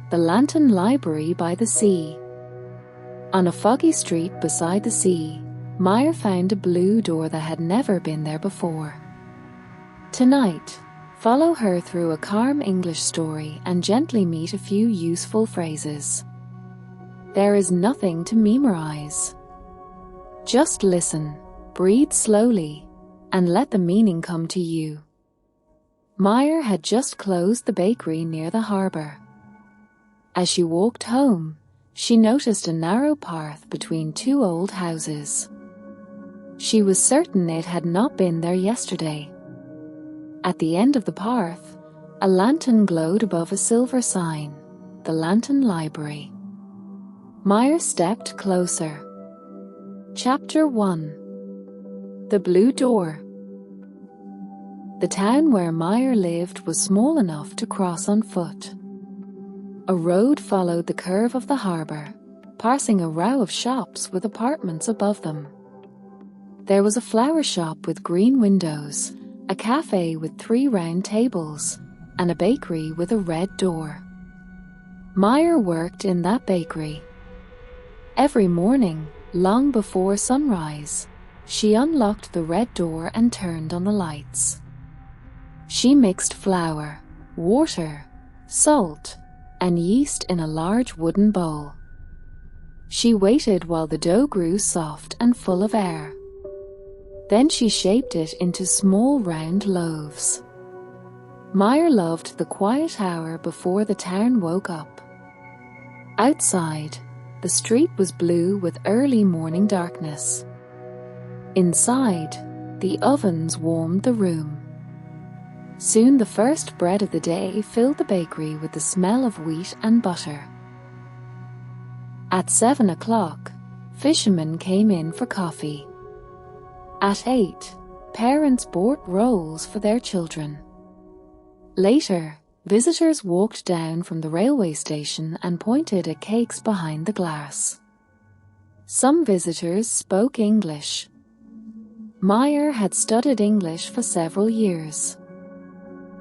The Lantern Library by the Sea. On a foggy street beside the sea, Meyer found a blue door that had never been there before. Tonight, follow her through a calm English story and gently meet a few useful phrases. There is nothing to memorize. Just listen, breathe slowly, and let the meaning come to you. Meyer had just closed the bakery near the harbour. As she walked home, she noticed a narrow path between two old houses. She was certain it had not been there yesterday. At the end of the path, a lantern glowed above a silver sign, the Lantern Library. Meyer stepped closer. Chapter 1. The Blue Door. The town where Meyer lived was small enough to cross on foot. A road followed the curve of the harbour, passing a row of shops with apartments above them. There was a flower shop with green windows, a cafe with 3 round tables, and a bakery with a red door. Meyer worked in that bakery. Every morning, long before sunrise, she unlocked the red door and turned on the lights. She mixed flour, water, salt, and yeast in a large wooden bowl. She waited while the dough grew soft and full of air. Then she shaped it into small round loaves. Meyer loved the quiet hour before the town woke up. Outside, the street was blue with early morning darkness. Inside, the ovens warmed the room. Soon the first bread of the day filled the bakery with the smell of wheat and butter. At 7 o'clock, fishermen came in for coffee. At 8, parents bought rolls for their children. Later, visitors walked down from the railway station and pointed at cakes behind the glass. Some visitors spoke English. Meyer had studied English for several years.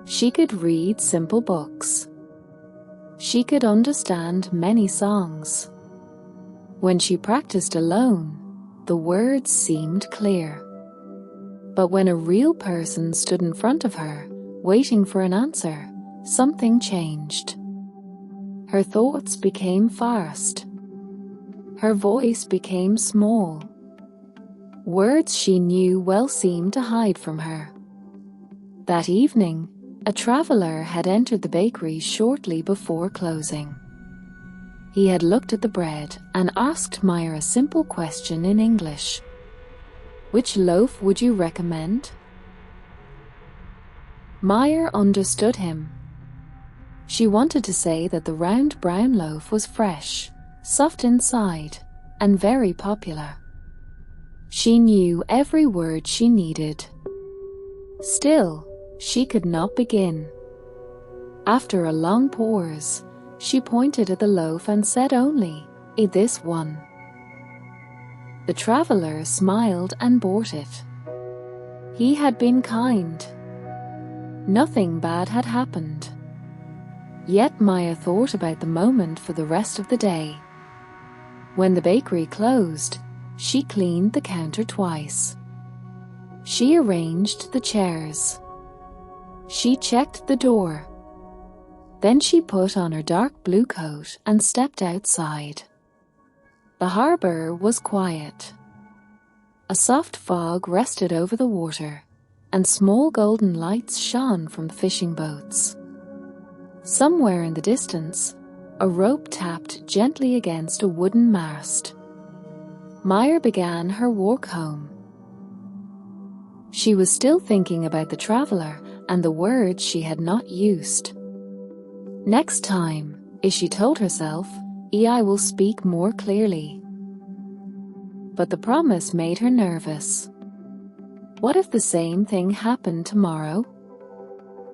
She could read simple books. She could understand many songs. When she practiced alone, the words seemed clear. But when a real person stood in front of her, waiting for an answer, something changed. Her thoughts became fast. Her voice became small. Words she knew well seemed to hide from her. That evening, a traveller had entered the bakery shortly before closing. He had looked at the bread and asked Meyer a simple question in English. "Which loaf would you recommend?" Meyer understood him. She wanted to say that the round brown loaf was fresh, soft inside, and very popular. She knew every word she needed. Still, she could not begin. After a long pause, she pointed at the loaf and said only, "This one." The traveller smiled and bought it. He had been kind. Nothing bad had happened. Yet Meyer thought about the moment for the rest of the day. When the bakery closed, she cleaned the counter twice. She arranged the chairs. She checked the door. Then she put on her dark blue coat and stepped outside. The harbour was quiet. A soft fog rested over the water, and small golden lights shone from the fishing boats. Somewhere in the distance, a rope tapped gently against a wooden mast. Meyer began her walk home. She was still thinking about the traveller and the words she had not used. Next time, she told herself, I will speak more clearly. But the promise made her nervous. What if the same thing happened tomorrow?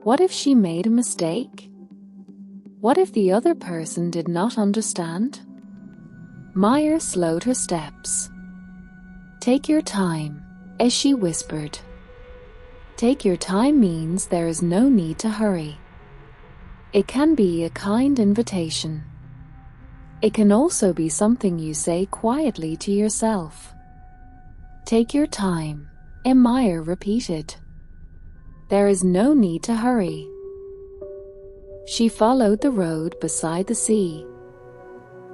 What if she made a mistake? What if the other person did not understand? Meyer slowed her steps. "Take your time," as she whispered. Take your time means there is no need to hurry. It can be a kind invitation. It can also be something you say quietly to yourself. Take your time, Meyer repeated. There is no need to hurry. She followed the road beside the sea.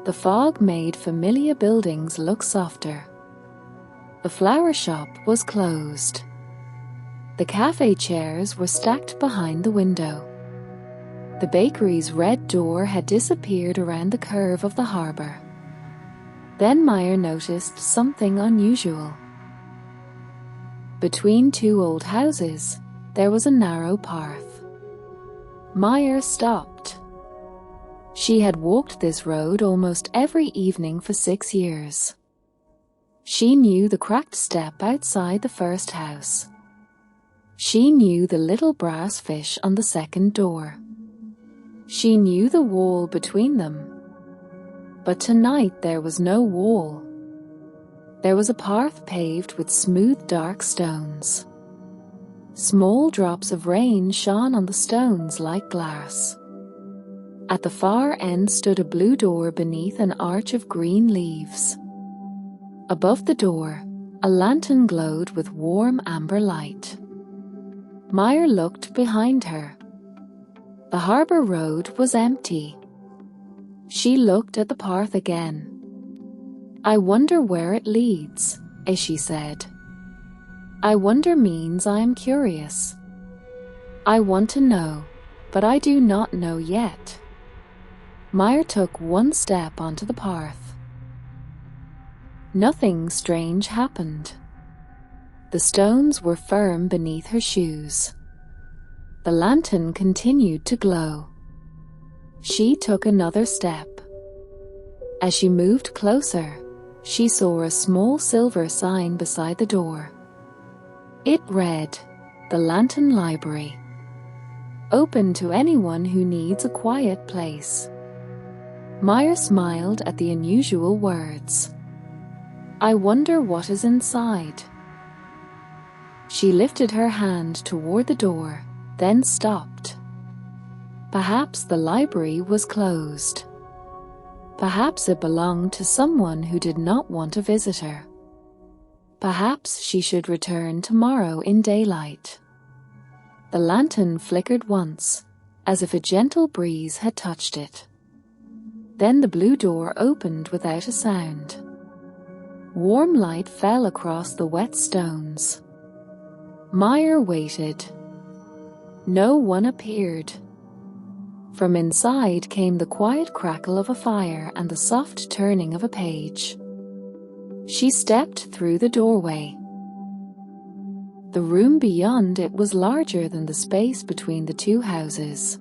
The fog made familiar buildings look softer. The flower shop was closed. The cafe chairs were stacked behind the window. The bakery's red door had disappeared around the curve of the harbor. Then Meyer noticed something unusual. Between two old houses, there was a narrow path. Meyer stopped. She had walked this road almost every evening for 6 years. She knew the cracked step outside the first house. She knew the little brass fish on the second door. She knew the wall between them. But tonight there was no wall. There was a path paved with smooth dark stones. Small drops of rain shone on the stones like glass. At the far end stood a blue door beneath an arch of green leaves. Above the door, a lantern glowed with warm amber light. Meyer looked behind her. The harbor road was empty. She looked at the path again. I wonder where it leads, she said. I wonder means I am curious. I want to know, but I do not know yet. Meyer took one step onto the path. Nothing strange happened. The stones were firm beneath her shoes. The lantern continued to glow. She took another step. As she moved closer, she saw a small silver sign beside the door. It read, "The Lantern Library. Open to anyone who needs a quiet place." Meyer smiled at the unusual words. I wonder what is inside. She lifted her hand toward the door, then stopped. Perhaps the library was closed. Perhaps it belonged to someone who did not want a visitor. Perhaps she should return tomorrow in daylight. The lantern flickered once, as if a gentle breeze had touched it. Then the blue door opened without a sound. Warm light fell across the wet stones. Meyer waited. No one appeared. From inside came the quiet crackle of a fire and the soft turning of a page. She stepped through the doorway. The room beyond it was larger than the space between the two houses.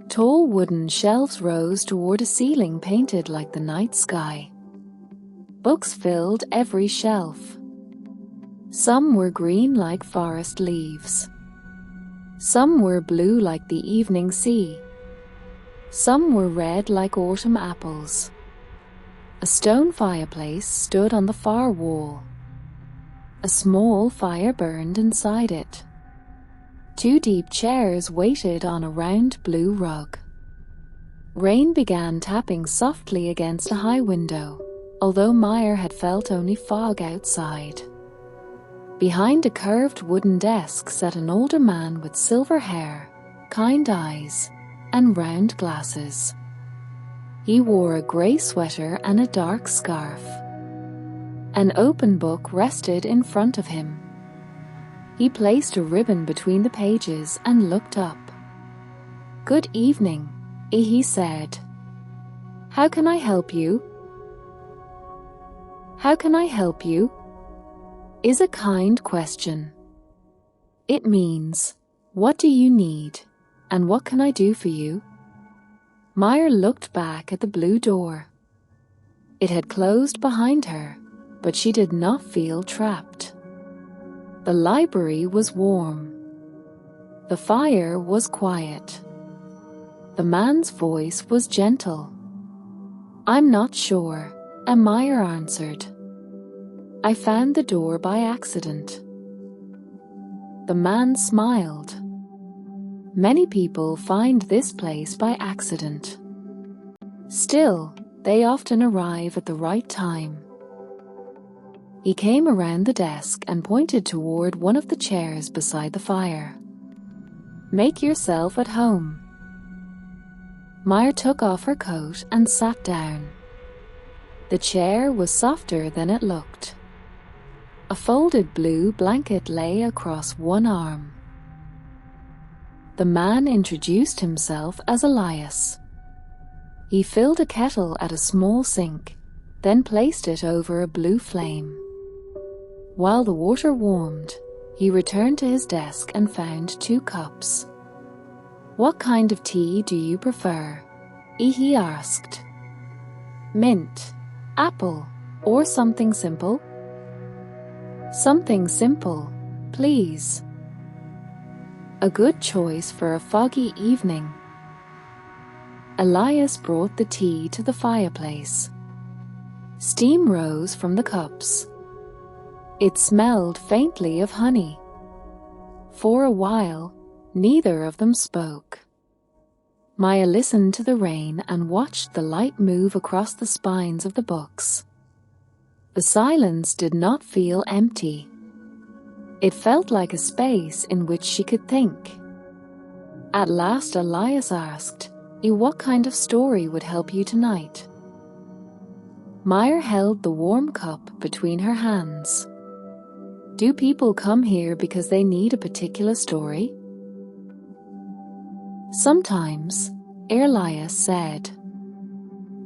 Tall wooden shelves rose toward a ceiling painted like the night sky. Books filled every shelf. Some were green like forest leaves. Some were blue like the evening sea. Some were red like autumn apples. A stone fireplace stood on the far wall. A small fire burned inside it. Two deep chairs waited on a round blue rug. Rain began tapping softly against a high window, although Meyer had felt only fog outside. Behind a curved wooden desk sat an older man with silver hair, kind eyes, and round glasses. He wore a grey sweater and a dark scarf. An open book rested in front of him. He placed a ribbon between the pages and looked up. "Good evening," he said. "How can I help you?" "How can I help you?" is a kind question. It means, what do you need, and what can I do for you? Meyer looked back at the blue door. It had closed behind her, but she did not feel trapped. The library was warm. The fire was quiet. The man's voice was gentle. "I'm not sure," Meyer answered. "I found the door by accident." The man smiled. Many people find this place by accident. Still, they often arrive at the right time. He came around the desk and pointed toward one of the chairs beside the fire. Make yourself at home. Meyer took off her coat and sat down. The chair was softer than it looked. A folded blue blanket lay across one arm. The man introduced himself as Elias. He filled a kettle at a small sink, then placed it over a blue flame. While the water warmed, he returned to his desk and found 2 cups. What kind of tea do you prefer? He asked. Mint, apple, or something simple? Something simple, please. A good choice for a foggy evening. Elias brought the tea to the fireplace. Steam rose from the cups. It smelled faintly of honey. For a while, neither of them spoke. Maya listened to the rain and watched the light move across the spines of the books. The silence did not feel empty. It felt like a space in which she could think. At last Elias asked, what kind of story would help you tonight? Meyer held the warm cup between her hands. Do people come here because they need a particular story? Sometimes, Elias said.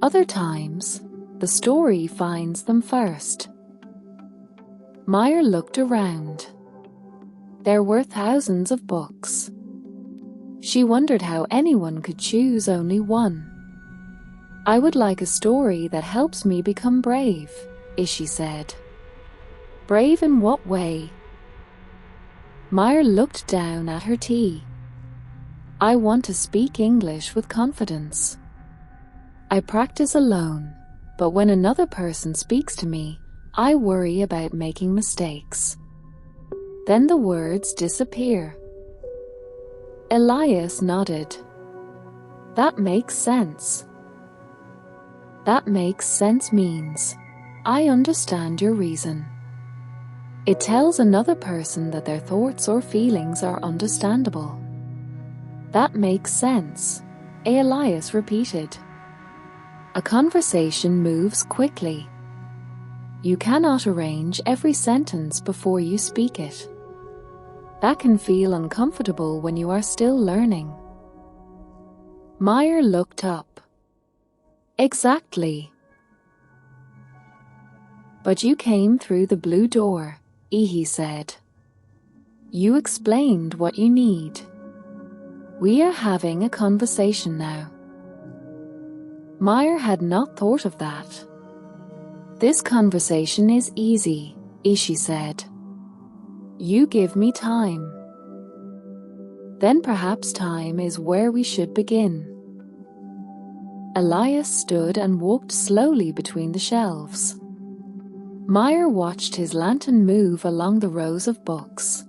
Other times, the story finds them first. Meyer looked around. There were thousands of books. She wondered how anyone could choose only one. I would like a story that helps me become brave, she said. Brave in what way? Meyer looked down at her tea. I want to speak English with confidence. I practice alone, but when another person speaks to me, I worry about making mistakes. Then the words disappear. Elias nodded. That makes sense. That makes sense means, I understand your reason. It tells another person that their thoughts or feelings are understandable. That makes sense, Elias repeated. A conversation moves quickly. You cannot arrange every sentence before you speak it. That can feel uncomfortable when you are still learning. Meyer looked up. Exactly. But you came through the blue door, he said. You explained what you need. We are having a conversation now. Meyer had not thought of that. This conversation is easy, she said. You give me time. Then perhaps time is where we should begin. Elias stood and walked slowly between the shelves. Meyer watched his lantern move along the rows of books.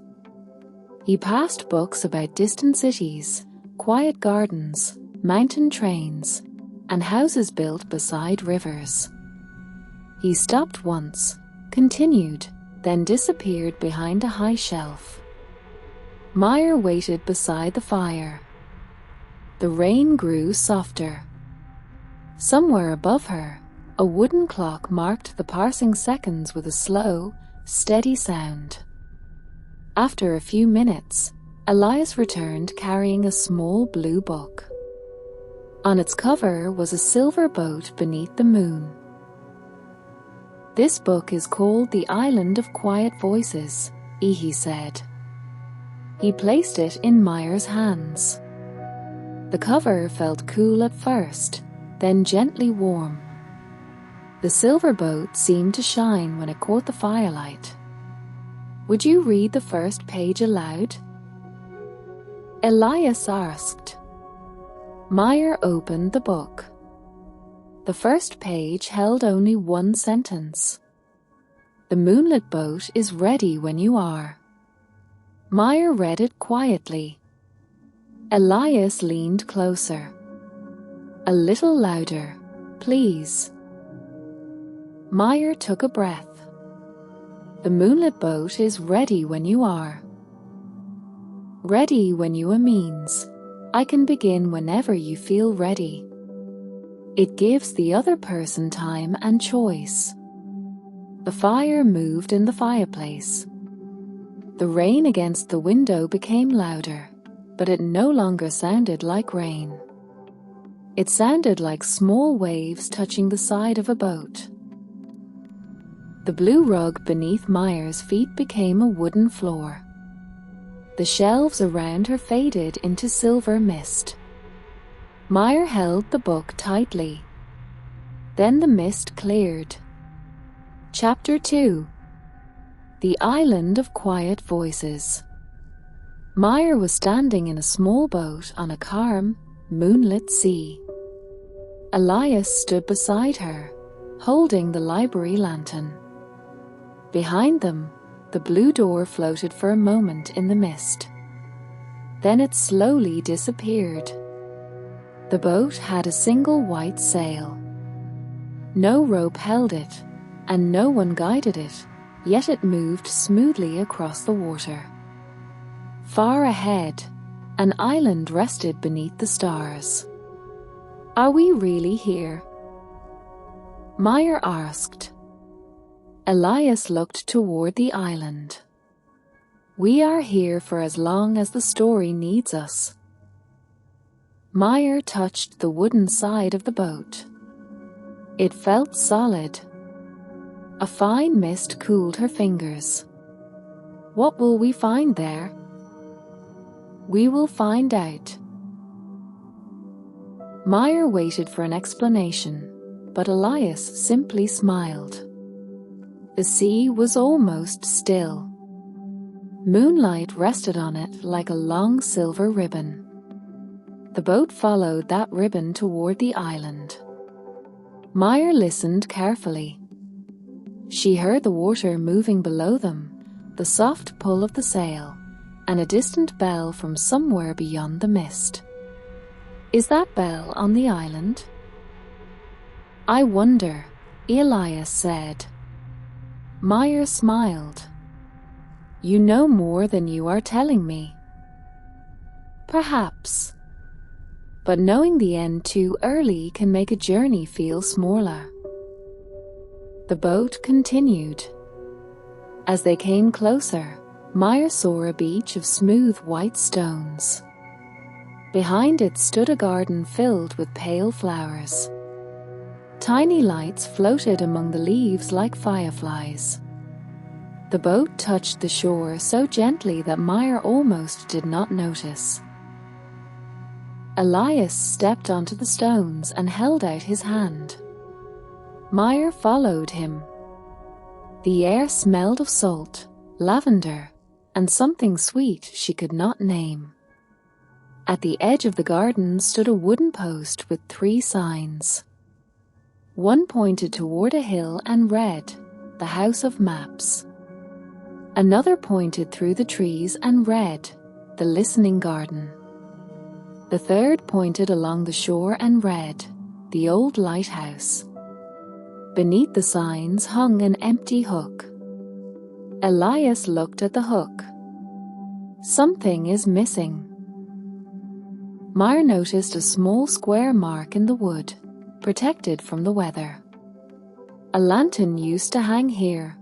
He passed books about distant cities, quiet gardens, mountain trains, and houses built beside rivers. He stopped once, continued, then disappeared behind a high shelf. Meyer waited beside the fire. The rain grew softer. Somewhere above her, a wooden clock marked the passing seconds with a slow, steady sound. After a few minutes, Elias returned carrying a small blue book. On its cover was a silver boat beneath the moon. This book is called The Island of Quiet Voices, he said. He placed it in Meyer's hands. The cover felt cool at first, then gently warm. The silver boat seemed to shine when it caught the firelight. Would you read the first page aloud? Elias asked. Meyer opened the book. The first page held only one sentence. The moonlit boat is ready when you are. Meyer read it quietly. Elias leaned closer. A little louder, please. Meyer took a breath. The moonlit boat is ready when you are. Ready when you are means I can begin whenever you feel ready. It gives the other person time and choice. The fire moved in the fireplace. The rain against the window became louder, but it no longer sounded like rain. It sounded like small waves touching the side of a boat. The blue rug beneath Meyer's feet became a wooden floor. The shelves around her faded into silver mist. Meyer held the book tightly. Then the mist cleared. Chapter 2. The Island of Quiet Voices. Meyer was standing in a small boat on a calm, moonlit sea. Elias stood beside her, holding the library lantern. Behind them, the blue door floated for a moment in the mist. Then it slowly disappeared. The boat had a single white sail. No rope held it, and no one guided it, yet it moved smoothly across the water. Far ahead, an island rested beneath the stars. Are we really here? Meyer asked. Elias looked toward the island. We are here for as long as the story needs us. Meyer touched the wooden side of the boat. It felt solid. A fine mist cooled her fingers. What will we find there? We will find out. Meyer waited for an explanation, but Elias simply smiled. The sea was almost still. Moonlight rested on it like a long silver ribbon. The boat followed that ribbon toward the island. Meyer listened carefully. She heard the water moving below them, the soft pull of the sail, and a distant bell from somewhere beyond the mist. Is that bell on the island? I wonder, Elias said. Meyer smiled. You know more than you are telling me. Perhaps. But knowing the end too early can make a journey feel smaller. The boat continued. As they came closer, Meyer saw a beach of smooth white stones. Behind it stood a garden filled with pale flowers. Tiny lights floated among the leaves like fireflies. The boat touched the shore so gently that Meyer almost did not notice. Elias stepped onto the stones and held out his hand. Meyer followed him. The air smelled of salt, lavender, and something sweet she could not name. At the edge of the garden stood a wooden post with 3 signs. One pointed toward a hill and read, "The House of Maps." Another pointed through the trees and read, "The Listening Garden." The third pointed along the shore and read, "The Old Lighthouse." Beneath the signs hung an empty hook. Elias looked at the hook. Something is missing. Meyer noticed a small square mark in the wood, protected from the weather. A lantern used to hang here.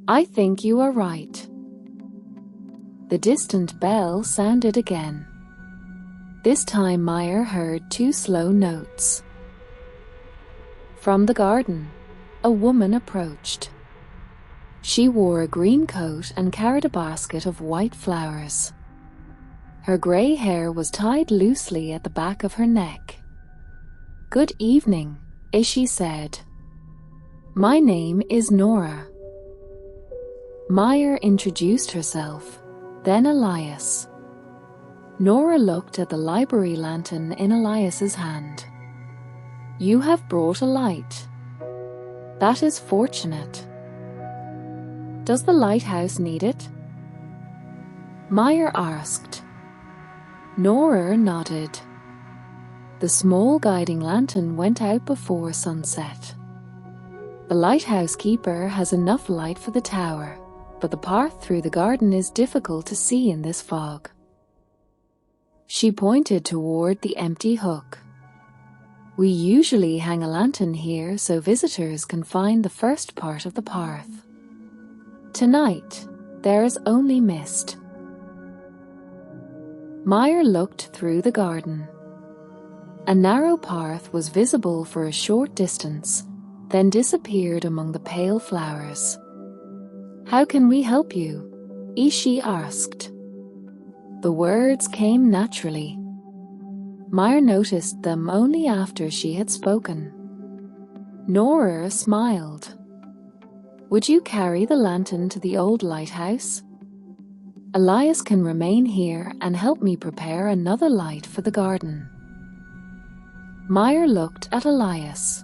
I think you are right. The distant bell sounded again. This time Meyer heard 2 slow notes. From the garden, a woman approached. She wore a green coat and carried a basket of white flowers. Her grey hair was tied loosely at the back of her neck. "Good evening," she said. "My name is Nora." Meyer introduced herself, then Elias. Nora looked at the library lantern in Elias's hand. "You have brought a light. That is fortunate. Does the lighthouse need it?" Meyer asked. Nora nodded. The small guiding lantern went out before sunset. The lighthouse keeper has enough light for the tower, but the path through the garden is difficult to see in this fog. She pointed toward the empty hook. We usually hang a lantern here so visitors can find the first part of the path. Tonight, there is only mist. Meyer looked through the garden. A narrow path was visible for a short distance, then disappeared among the pale flowers. "How can we help you?" Ishi asked. The words came naturally. Meyer noticed them only after she had spoken. Nora smiled. "Would you carry the lantern to the old lighthouse? Elias can remain here and help me prepare another light for the garden." Meyer looked at Elias.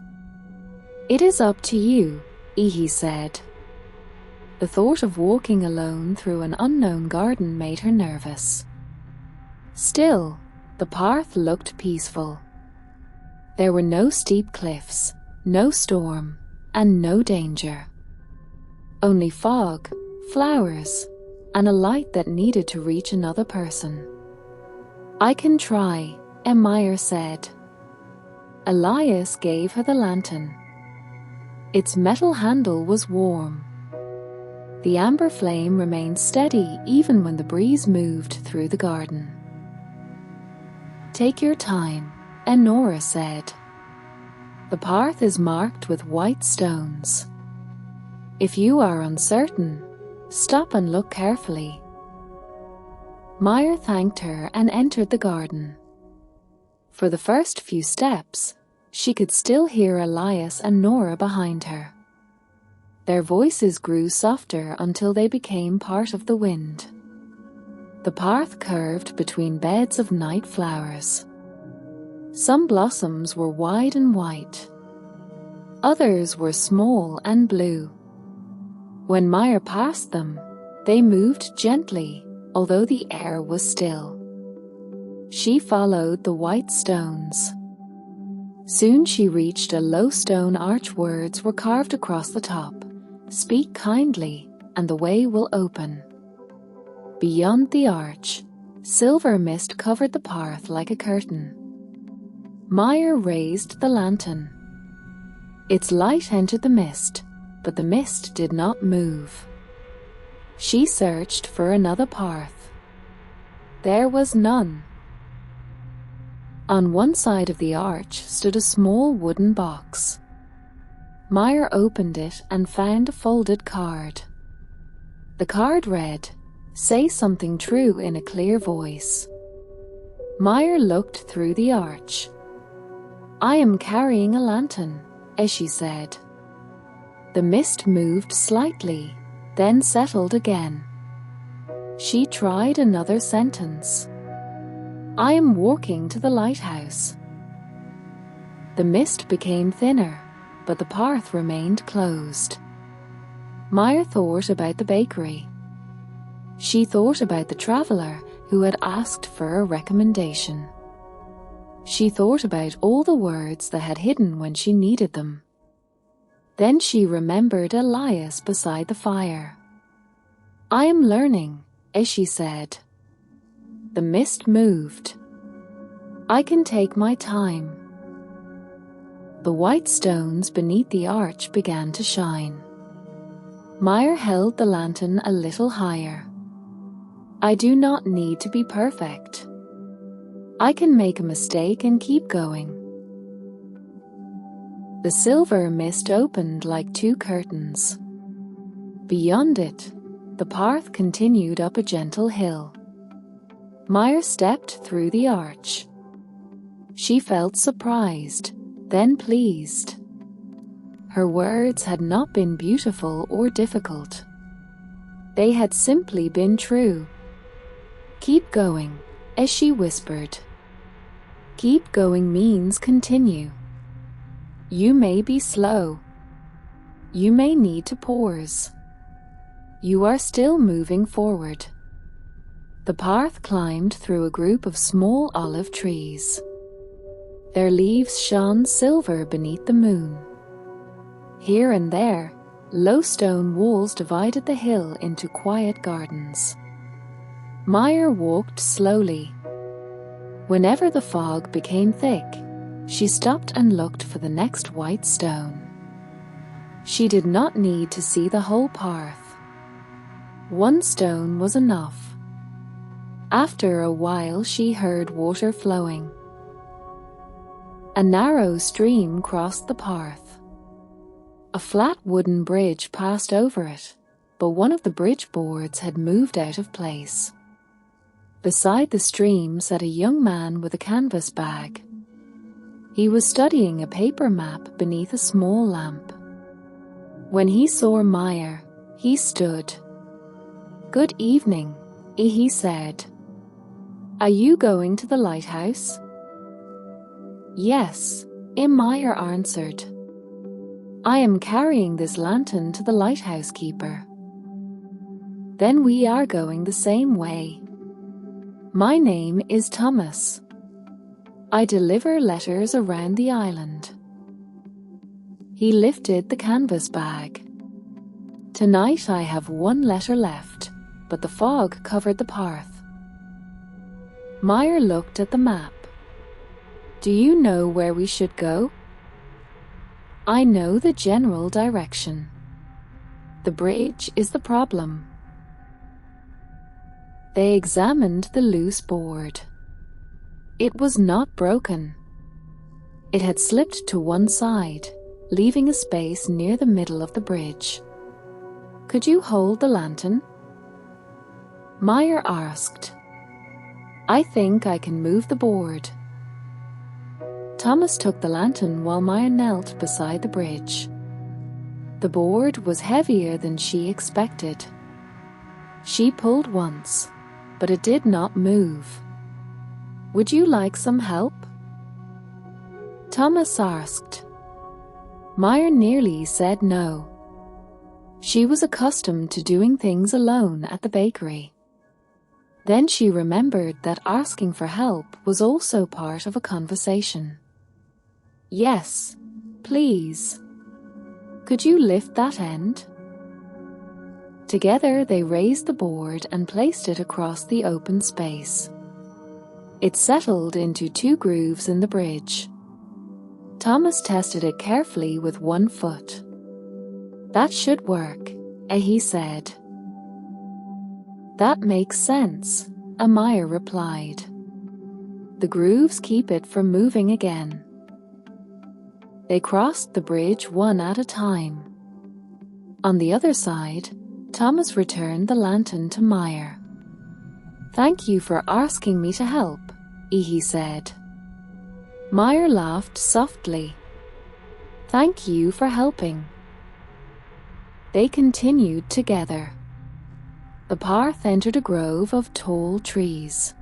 "It is up to you," he said. The thought of walking alone through an unknown garden made her nervous. Still, the path looked peaceful. There were no steep cliffs, no storm, and no danger. Only fog, flowers, and a light that needed to reach another person. "I can try," Meyer said. Elias gave her the lantern. Its metal handle was warm. The amber flame remained steady even when the breeze moved through the garden. "Take your time," Nora said. "The path is marked with white stones. If you are uncertain, stop and look carefully." Meyer thanked her and entered the garden. For the first few steps, she could still hear Elias and Nora behind her. Their voices grew softer until they became part of the wind. The path curved between beds of night flowers. Some blossoms were wide and white. Others were small and blue. When Meyer passed them, they moved gently, although the air was still. She followed the white stones. Soon she reached a low stone arch. Words were carved across the top. "Speak kindly, and the way will open." Beyond the arch, silver mist covered the path like a curtain. Meyer raised the lantern. Its light entered the mist, but the mist did not move. She searched for another path. There was none. On one side of the arch stood a small wooden box. Meyer opened it and found a folded card. The card read, "Say something true," in a clear voice. Meyer looked through the arch. "I am carrying a lantern," she said. The mist moved slightly, then settled again. She tried another sentence. "I am walking to the lighthouse." The mist became thinner, but the path remained closed. Meyer thought about the bakery. She thought about the traveler who had asked for a recommendation. She thought about all the words that had hidden when she needed them. Then she remembered Elias beside the fire. "I am learning," she said. The mist moved. "I can take my time." The white stones beneath the arch began to shine. Meyer held the lantern a little higher. "I do not need to be perfect. I can make a mistake and keep going." The silver mist opened like two curtains. Beyond it, the path continued up a gentle hill. Meyer stepped through the arch. She felt surprised, then pleased. Her words had not been beautiful or difficult. They had simply been true. "Keep going," as she whispered. Keep going means continue. You may be slow. You may need to pause. You are still moving forward. The path climbed through a group of small olive trees. Their leaves shone silver beneath the moon. Here and there, low stone walls divided the hill into quiet gardens. Meyer walked slowly. Whenever the fog became thick, she stopped and looked for the next white stone. She did not need to see the whole path. One stone was enough. After a while, she heard water flowing. A narrow stream crossed the path. A flat wooden bridge passed over it, but one of the bridge boards had moved out of place. Beside the stream sat a young man with a canvas bag. He was studying a paper map beneath a small lamp. When he saw Meyer, he stood. "Good evening," he said. "Are you going to the lighthouse?" "Yes," Meyer answered. "I am carrying this lantern to the lighthouse keeper." "Then we are going the same way. My name is Thomas. I deliver letters around the island." He lifted the canvas bag. "Tonight I have one letter left, but the fog covered the path." Meyer looked at the map. "Do you know where we should go?" "I know the general direction. The bridge is the problem." They examined the loose board. It was not broken. It had slipped to one side, leaving a space near the middle of the bridge. "Could you hold the lantern?" Meyer asked. "I think I can move the board." Thomas took the lantern while Meyer knelt beside the bridge. The board was heavier than she expected. She pulled once, but it did not move. "Would you like some help?" Thomas asked. Meyer nearly said no. She was accustomed to doing things alone at the bakery. Then she remembered that asking for help was also part of a conversation. "Yes, please. Could you lift that end?" Together they raised the board and placed it across the open space. It settled into 2 grooves in the bridge. Thomas tested it carefully with one foot. "That should work," he said. "That makes sense," Meyer replied. "The grooves keep it from moving again." They crossed the bridge one at a time. On the other side, Thomas returned the lantern to Meyer. "Thank you for asking me to help," he said. Meyer laughed softly. "Thank you for helping." They continued together. The path entered a grove of tall trees.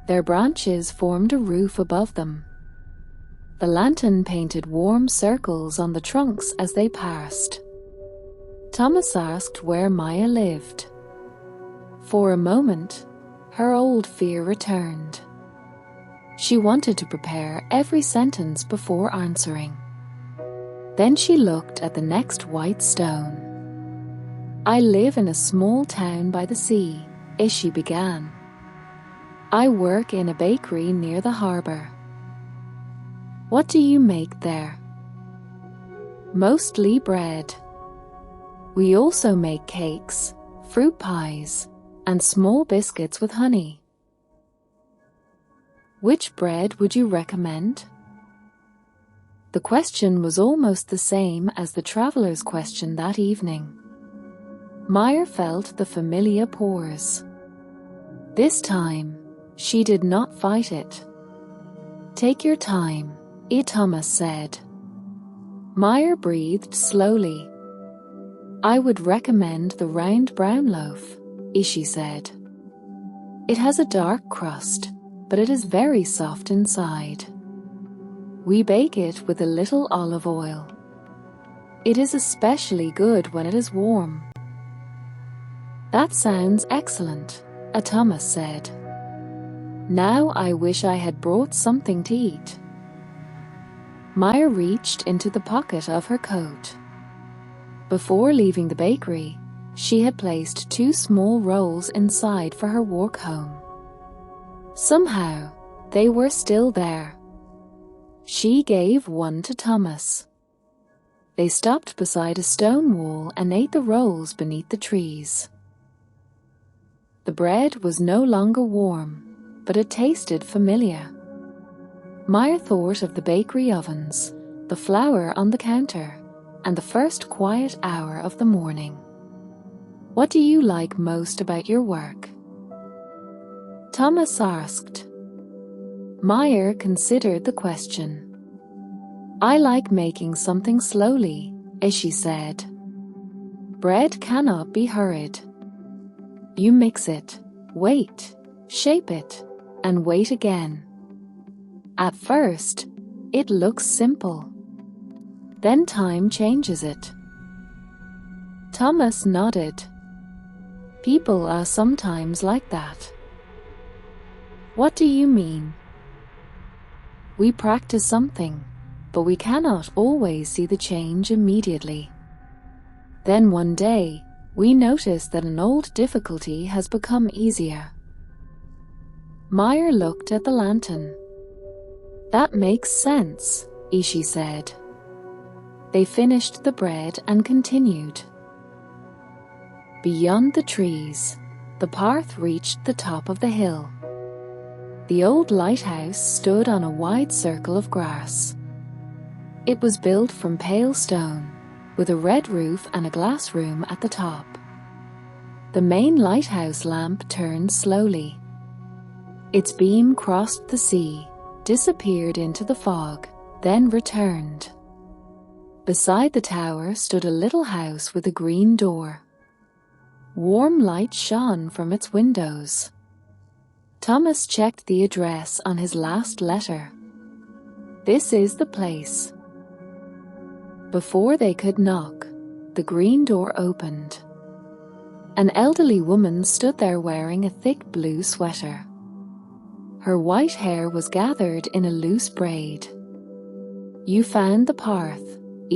Their branches formed a roof above them. The lantern painted warm circles on the trunks as they passed. Thomas asked where Meyer lived. For a moment, her old fear returned. She wanted to prepare every sentence before answering. Then she looked at the next white stone. "I live in a small town by the sea," she began. "I work in a bakery near the harbor." "What do you make there?" "Mostly bread. We also make cakes, fruit pies, and small biscuits with honey." "Which bread would you recommend?" The question was almost the same as the traveler's question that evening. Meyer felt the familiar pause. This time, she did not fight it. "Take your time," Thomas said. Meyer breathed slowly. "I would recommend the round brown loaf," she said. "It has a dark crust, but it is very soft inside. We bake it with a little olive oil. It is especially good when it is warm." "That sounds excellent," Thomas said. Now I wish I had brought something to eat. Maya reached into the pocket of her coat. Before leaving the bakery, she had placed 2 small rolls inside for her walk home. Somehow, they were still there. She gave one to Thomas. They stopped beside a stone wall and ate the rolls beneath the trees. The bread was no longer warm, but it tasted familiar. Maya thought of the bakery ovens, the flour on the counter, and the first quiet hour of the morning. What do you like most about your work? Thomas asked. Maya considered the question. I like making something slowly, as she said. Bread cannot be hurried. You mix it, wait, shape it, and wait again. At first, it looks simple. Then time changes it. Thomas nodded. People are sometimes like that. What do you mean? We practice something, but we cannot always see the change immediately. Then one day, we notice that an old difficulty has become easier. Maya looked at the lantern. That makes sense, she said. They finished the bread and continued. Beyond the trees, the path reached the top of the hill. The old lighthouse stood on a wide circle of grass. It was built from pale stone, with a red roof and a glass room at the top. The main lighthouse lamp turned slowly. Its beam crossed the sea, disappeared into the fog, then returned. Beside the tower stood a little house with a green door. Warm light shone from its windows. Thomas checked the address on his last letter. This is the place. Before they could knock, the green door opened. An elderly woman stood there wearing a thick blue sweater. Her white hair was gathered in a loose braid. You found the path,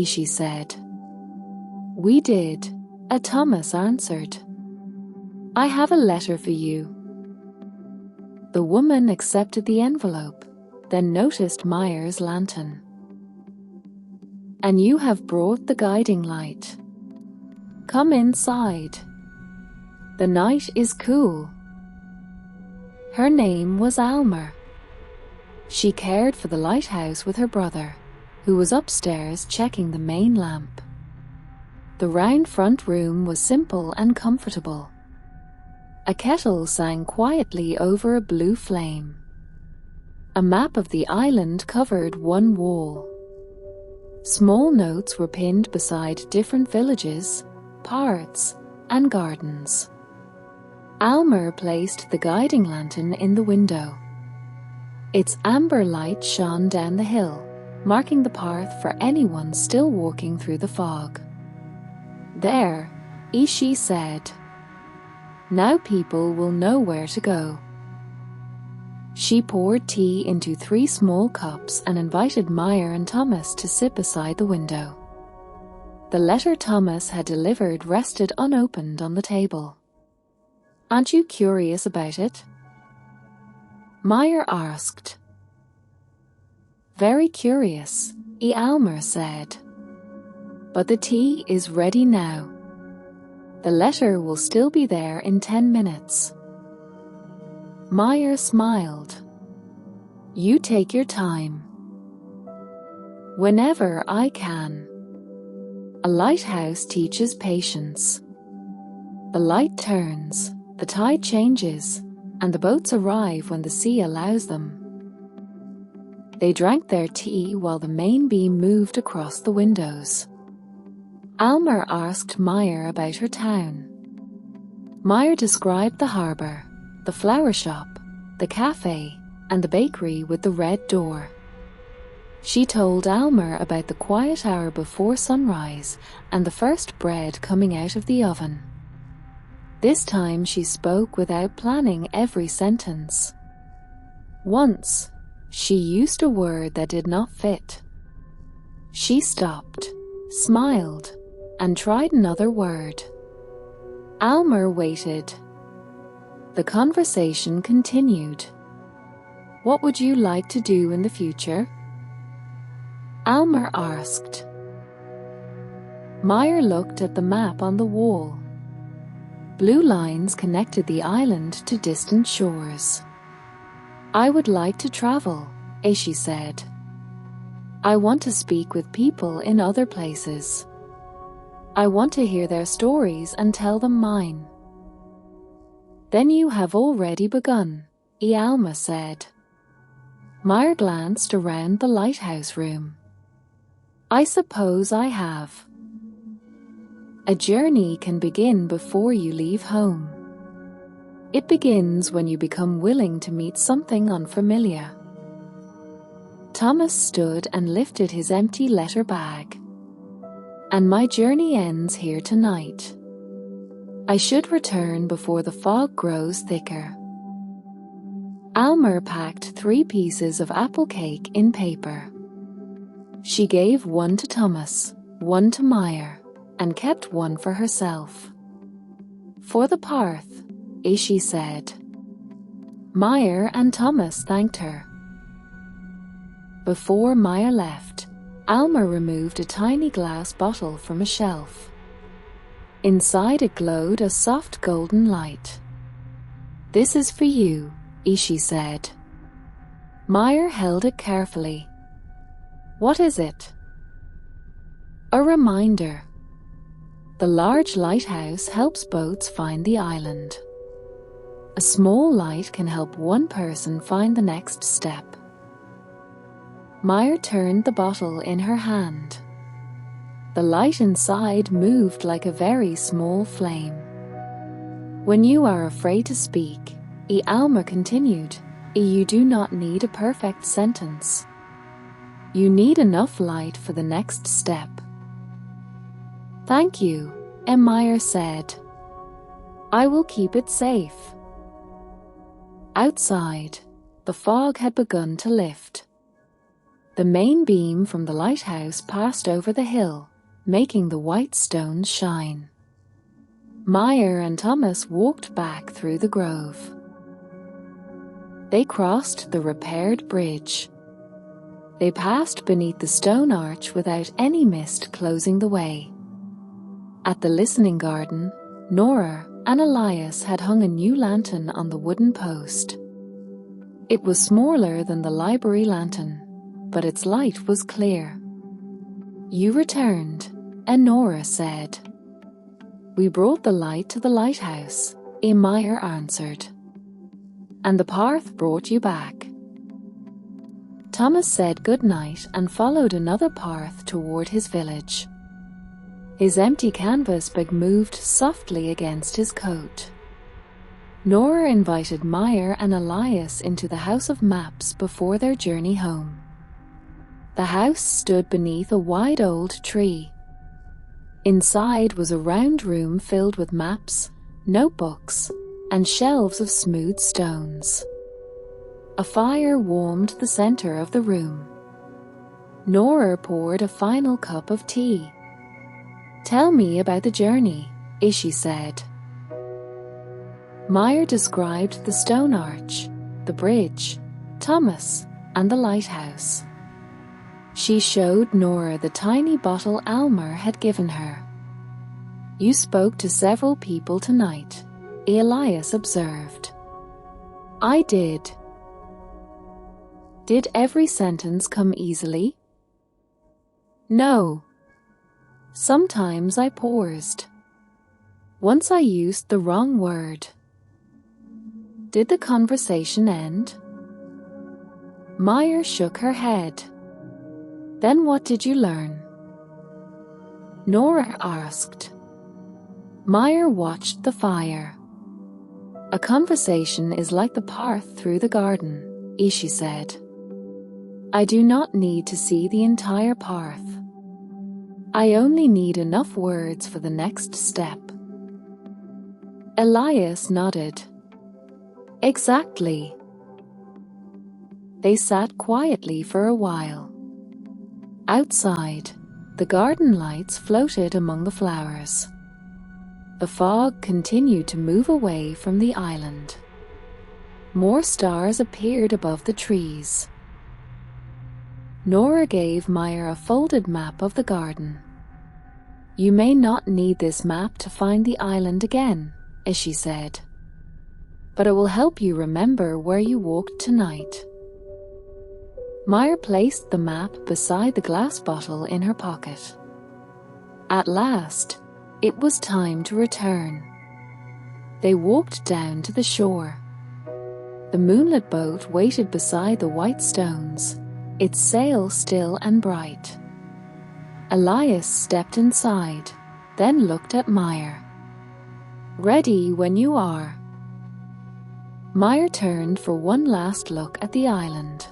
she said. We did, Thomas answered. I have a letter for you. The woman accepted the envelope, then noticed Maya's lantern. And you have brought the guiding light. Come inside. The night is cool. Her name was Alma. She cared for the lighthouse with her brother, who was upstairs checking the main lamp. The round front room was simple and comfortable. A kettle sang quietly over a blue flame. A map of the island covered one wall. Small notes were pinned beside different villages, parts, and gardens. Alma placed the guiding lantern in the window. Its amber light shone down the hill, marking the path for anyone still walking through the fog. There, she said. Now people will know where to go. She poured tea into 3 small cups and invited Maya and Thomas to sit beside the window. The letter Thomas had delivered rested unopened on the table. Aren't you curious about it? Maya asked. Very curious, Alma said. But the tea is ready now. The letter will still be there in 10 minutes. Maya smiled. You take your time. Whenever I can. A lighthouse teaches patience. The light turns, the tide changes, and the boats arrive when the sea allows them. They drank their tea while the main beam moved across the windows. Alma asked Maya about her town. Maya described the harbour, the flower shop, the cafe, and the bakery with the red door. She told Alma about the quiet hour before sunrise and the first bread coming out of the oven. This time she spoke without planning every sentence. Once, she used a word that did not fit. She stopped, smiled, and tried another word. Almer waited. The conversation continued. What would you like to do in the future? Almer asked. Meyer looked at the map on the wall. Blue lines connected the island to distant shores. I would like to travel, she said. I want to speak with people in other places. I want to hear their stories and tell them mine. Then you have already begun, Alma said. Meyer glanced around the lighthouse room. I suppose I have. A journey can begin before you leave home. It begins when you become willing to meet something unfamiliar. Thomas stood and lifted his empty letter bag. And my journey ends here tonight. I should return before the fog grows thicker. Almer packed 3 pieces of apple cake in paper. She gave one to Thomas, one to Meyer, and kept one for herself. For the path, she said. Meyer and Thomas thanked her. Before Meyer left, Almer removed a tiny glass bottle from a shelf. Inside it glowed a soft golden light. This is for you, she said. Meyer held it carefully. What is it? A reminder. The large lighthouse helps boats find the island. A small light can help one person find the next step. Meyer turned the bottle in her hand. The light inside moved like a very small flame. When you are afraid to speak, Alma continued, you do not need a perfect sentence. You need enough light for the next step. Thank you, Meyer said. I will keep it safe. Outside, the fog had begun to lift. The main beam from the lighthouse passed over the hill, making the white stones shine. Meyer and Thomas walked back through the grove. They crossed the repaired bridge. They passed beneath the stone arch without any mist closing the way. At the listening garden, Nora and Elias had hung a new lantern on the wooden post. It was smaller than the library lantern, but its light was clear. You returned, and Nora said. We brought the light to the lighthouse, Meyer answered. And the path brought you back. Thomas said good night and followed another path toward his village. His empty canvas bag moved softly against his coat. Nora invited Meyer and Elias into the house of maps before their journey home. The house stood beneath a wide old tree. Inside was a round room filled with maps, notebooks, and shelves of smooth stones. A fire warmed the center of the room. Nora poured a final cup of tea. Tell me about the journey, she said. Meyer described the stone arch, the bridge, Thomas, and the lighthouse. She showed Nora the tiny bottle Almer had given her. You spoke to several people tonight, Elias observed. I did. Did every sentence come easily? No. Sometimes I paused. Once I used the wrong word. Did the conversation end? Meyer shook her head. Then what did you learn? Nora asked. Meyer watched the fire. A conversation is like the path through the garden, she said. I do not need to see the entire path. I only need enough words for the next step. Elias nodded. Exactly. They sat quietly for a while. Outside, the garden lights floated among the flowers. The fog continued to move away from the island. More stars appeared above the trees. Nora gave Meyer a folded map of the garden. You may not need this map to find the island again, as she said. But it will help you remember where you walked tonight. Meyer placed the map beside the glass bottle in her pocket. At last, it was time to return. They walked down to the shore. The moonlit boat waited beside the white stones, its sail still and bright. Elias stepped inside, then looked at Meyer. Ready when you are. Meyer turned for one last look at the island.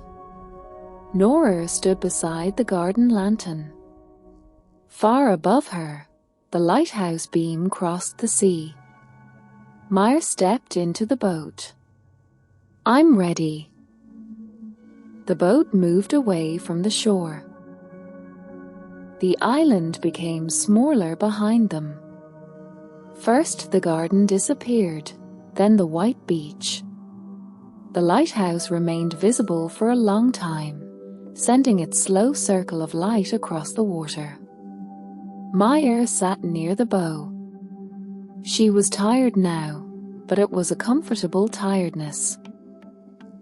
Nora stood beside the garden lantern. Far above her, the lighthouse beam crossed the sea. Meyer stepped into the boat. I'm ready. The boat moved away from the shore. The island became smaller behind them. First the garden disappeared, then the white beach. The lighthouse remained visible for a long time, sending its slow circle of light across the water. Meyer sat near the bow. She was tired now, but it was a comfortable tiredness.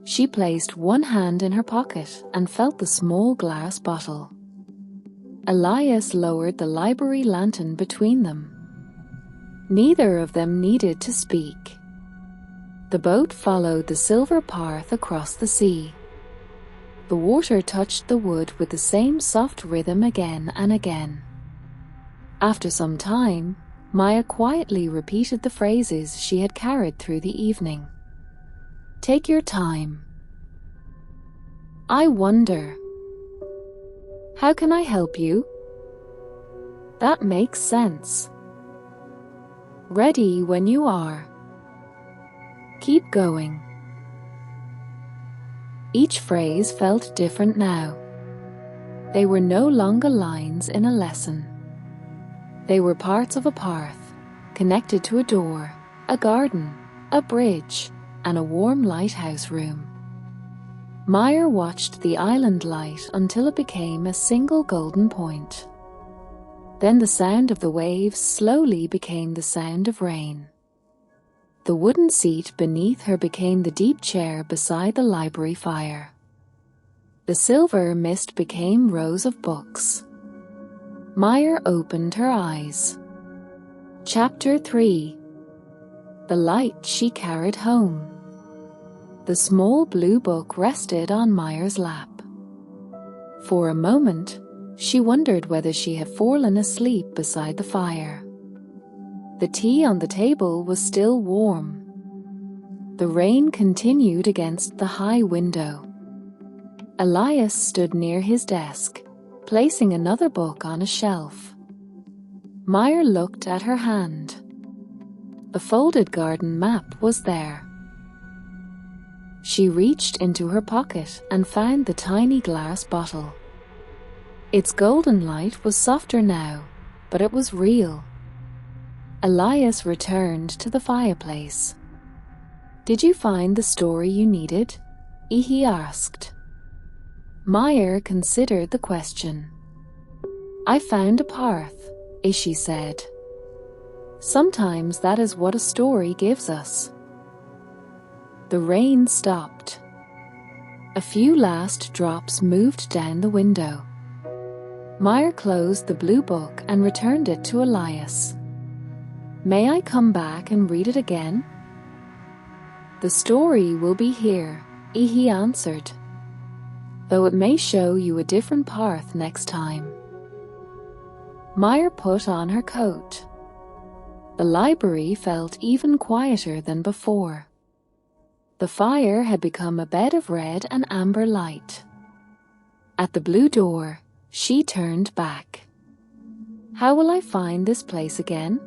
She placed one hand in her pocket and felt the small glass bottle. Elias lowered the library lantern between them. Neither of them needed to speak. The boat followed the silver path across the sea. The water touched the wood with the same soft rhythm again and again. After some time, Maya quietly repeated the phrases she had carried through the evening. Take your time. I wonder. How can I help you? That makes sense. Ready when you are. Keep going. Each phrase felt different now. They were no longer lines in a lesson. They were parts of a path, connected to a door, a garden, a bridge, and a warm lighthouse room. Meyer watched the island light until it became a single golden point. Then the sound of the waves slowly became the sound of rain. The wooden seat beneath her became the deep chair beside the library fire. The silver mist became rows of books. Meyer opened her eyes. Chapter 3. The light she carried home. The small blue book rested on Meyer's lap. For a moment, she wondered whether she had fallen asleep beside the fire. The tea on the table was still warm. The rain continued against the high window. Elias stood near his desk, placing another book on a shelf. Meyer looked at her hand. The folded garden map was there. She reached into her pocket and found the tiny glass bottle. Its golden light was softer now, but it was real. Elias returned to the fireplace. Did you find the story you needed? He asked. Meyer considered the question. I found a path, she said. Sometimes that is what a story gives us. The rain stopped. A few last drops moved down the window. Meyer closed the blue book and returned it to Elias. May I come back and read it again? The story will be here, he answered, though it may show you a different path next time. Meyer put on her coat. The library felt even quieter than before. The fire had become a bed of red and amber light. At the blue door, she turned back. How will I find this place again?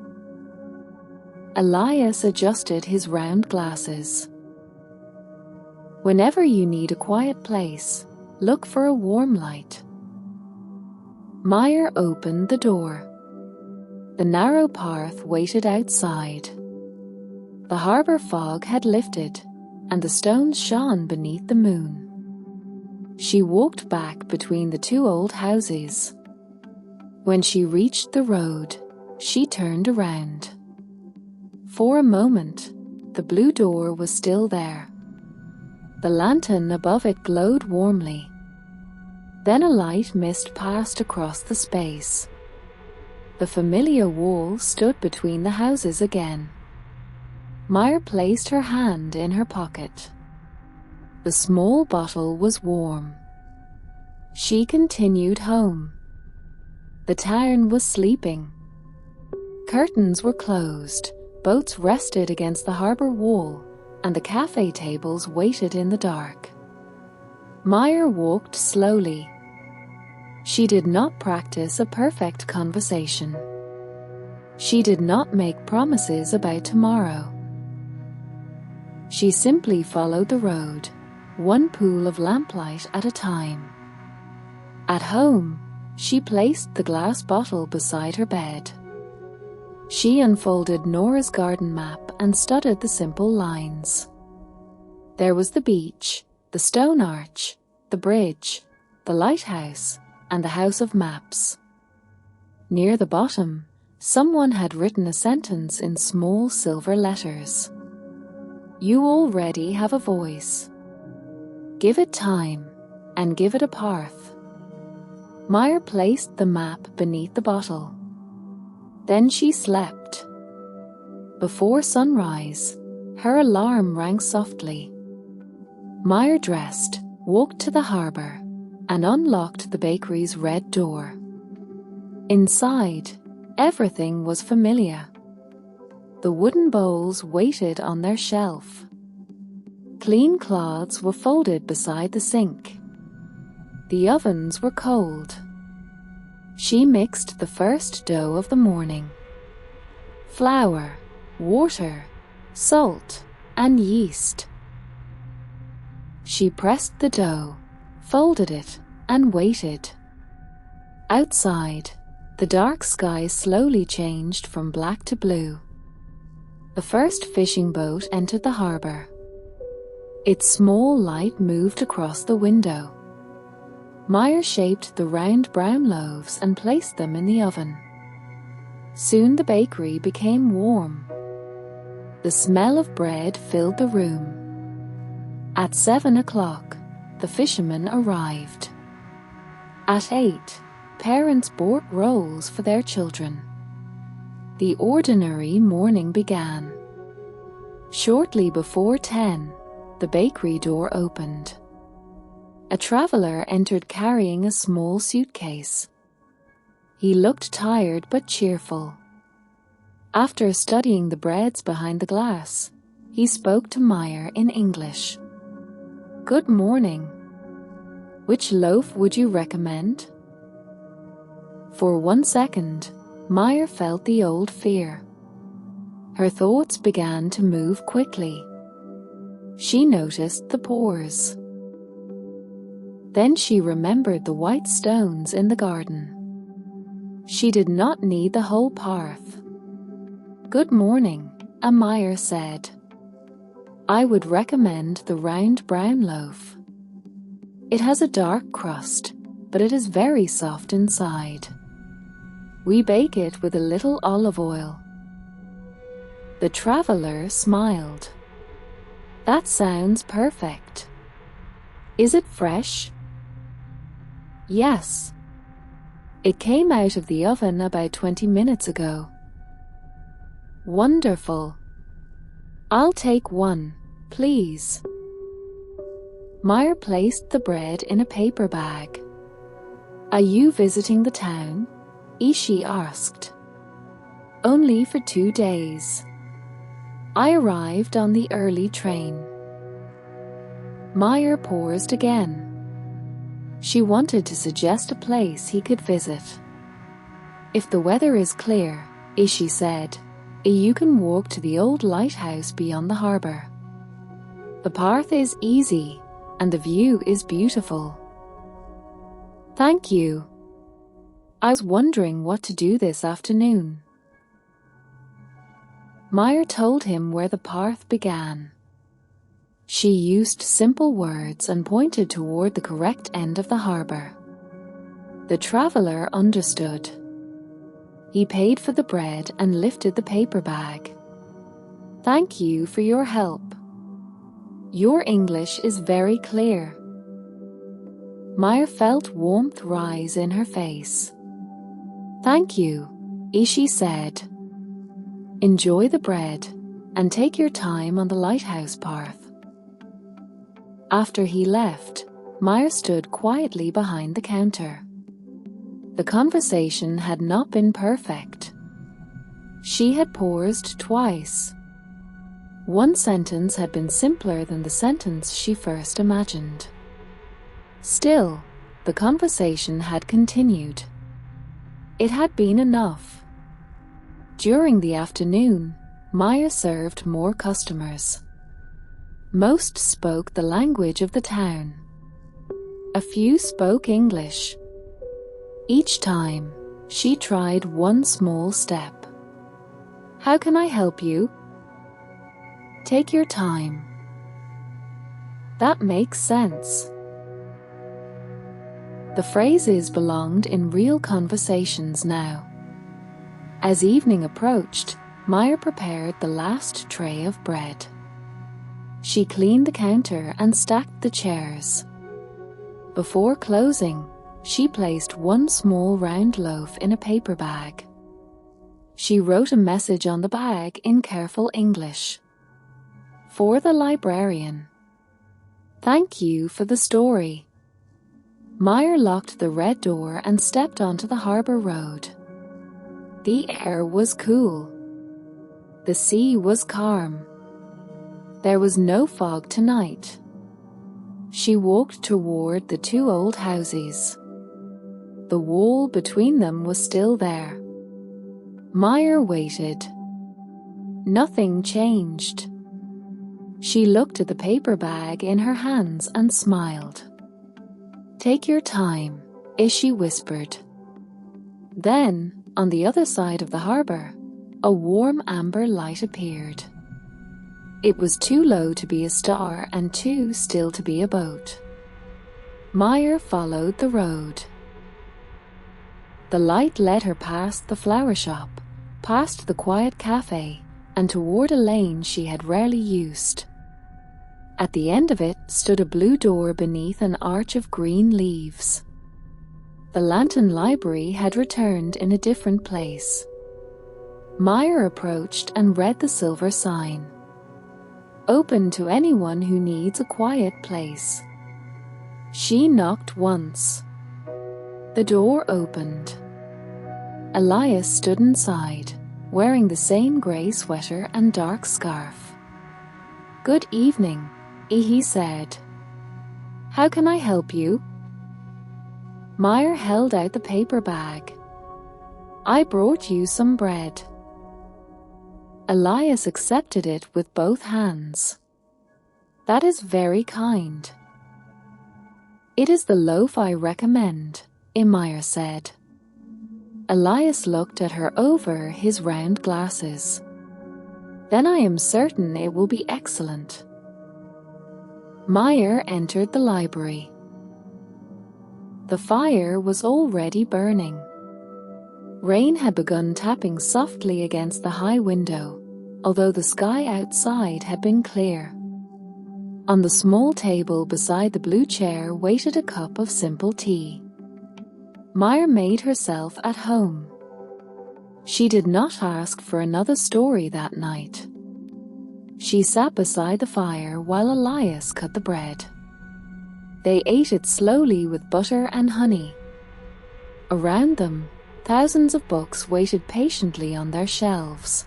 Elias adjusted his round glasses. Whenever you need a quiet place, look for a warm light. Meyer opened the door. The narrow path waited outside. The harbour fog had lifted, and the stones shone beneath the moon. She walked back between the two old houses. When she reached the road, she turned around. For a moment, the blue door was still there. The lantern above it glowed warmly. Then a light mist passed across the space. The familiar wall stood between the houses again. Meyer placed her hand in her pocket. The small bottle was warm. She continued home. The town was sleeping. Curtains were closed, boats rested against the harbour wall, and the cafe tables waited in the dark. Meyer walked slowly. She did not practice a perfect conversation. She did not make promises about tomorrow. She simply followed the road, one pool of lamplight at a time. At home, she placed the glass bottle beside her bed. She unfolded Nora's garden map and studied the simple lines. There was the beach, the stone arch, the bridge, the lighthouse, and the house of maps. Near the bottom, someone had written a sentence in small silver letters. You already have a voice. Give it time, and give it a path. Meyer placed the map beneath the bottle. Then she slept. Before sunrise, her alarm rang softly. Meyer dressed, walked to the harbour, and unlocked the bakery's red door. Inside, everything was familiar. The wooden bowls waited on their shelf. Clean cloths were folded beside the sink. The ovens were cold. She mixed the first dough of the morning. Flour, water, salt, and yeast. She pressed the dough, folded it, and waited. Outside, the dark sky slowly changed from black to blue. The first fishing boat entered the harbour. Its small light moved across the window. Meyer shaped the round brown loaves and placed them in the oven. Soon the bakery became warm. The smell of bread filled the room. At 7 o'clock, the fishermen arrived. At 8, parents bought rolls for their children. The ordinary morning began. Shortly before 10, the bakery door opened. A traveller entered carrying a small suitcase. He looked tired but cheerful. After studying the breads behind the glass, he spoke to Meyer in English. Good morning. Which loaf would you recommend? For 1 second, Meyer felt the old fear. Her thoughts began to move quickly. She noticed the pores. Then she remembered the white stones in the garden. She did not need the whole path. Good morning, Meyer said. I would recommend the round brown loaf. It has a dark crust, but it is very soft inside. We bake it with a little olive oil. The traveller smiled. That sounds perfect. Is it fresh? Yes. It came out of the oven about 20 minutes ago. Wonderful. I'll take one, please. Meyer placed the bread in a paper bag. Are you visiting the town? She asked. Only for 2 days. I arrived on the early train. Meyer paused again. She wanted to suggest a place he could visit. If the weather is clear, she said, You can walk to the old lighthouse beyond the harbor. The path is easy, and the view is beautiful. Thank you. I was wondering what to do this afternoon. Meyer told him where the path began. She used simple words and pointed toward the correct end of the harbor. The traveler understood. He paid for the bread and lifted the paper bag. Thank you for your help. Your English is very clear. Meyer felt warmth rise in her face. Thank you, she said. Enjoy the bread and take your time on the lighthouse path. After he left, Meyer stood quietly behind the counter. The conversation had not been perfect. She had paused twice. One sentence had been simpler than the sentence she first imagined. Still, the conversation had continued. It had been enough. During the afternoon, Meyer served more customers. Most spoke the language of the town. A few spoke English. Each time, she tried one small step. How can I help you? Take your time. That makes sense. The phrases belonged in real conversations now. As evening approached, Meyer prepared the last tray of bread. She cleaned the counter and stacked the chairs. Before closing, she placed one small round loaf in a paper bag. She wrote a message on the bag in careful English. For the librarian. Thank you for the story. Meyer locked the red door and stepped onto the harbor road. The air was cool. The sea was calm. There was no fog tonight. She walked toward the two old houses. The wall between them was still there. Meyer waited. Nothing changed. She looked at the paper bag in her hands and smiled. Take your time, she whispered. Then, on the other side of the harbor, a warm amber light appeared. It was too low to be a star and too still to be a boat. Meyer followed the road. The light led her past the flower shop, past the quiet cafe, and toward a lane she had rarely used. At the end of it stood a blue door beneath an arch of green leaves. The Lantern Library had returned in a different place. Meyer approached and read the silver sign. Open to anyone who needs a quiet place. She knocked once. The door opened. Elias stood inside, wearing the same grey sweater and dark scarf. Good evening, he said. How can I help you? Meyer held out the paper bag. I brought you some bread. Elias accepted it with both hands. That is very kind. It is the loaf I recommend, Meyer said. Elias looked at her over his round glasses. Then I am certain it will be excellent. Meyer entered the library. The fire was already burning. Rain had begun tapping softly against the high window, although the sky outside had been clear. On the small table beside the blue chair waited a cup of simple tea. Meyer made herself at home. She did not ask for another story that night. She sat beside the fire while Elias cut the bread. They ate it slowly with butter and honey. Around them, thousands of books waited patiently on their shelves.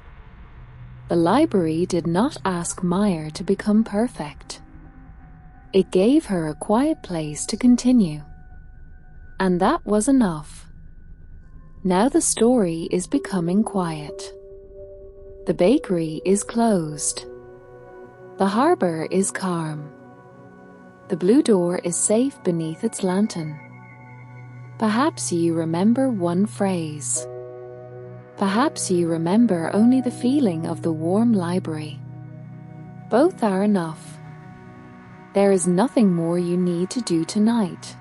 The library did not ask Meyer to become perfect. It gave her a quiet place to continue. And that was enough. Now the story is becoming quiet. The bakery is closed. The harbor is calm. The blue door is safe beneath its lantern. Perhaps you remember one phrase. Perhaps you remember only the feeling of the warm library. Both are enough. There is nothing more you need to do tonight.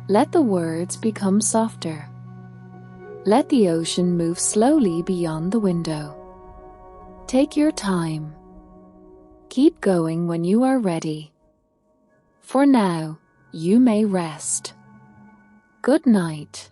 Let the words become softer. Let the ocean move slowly beyond the window. Take your time. Keep going when you are ready. For now, you may rest. Good night.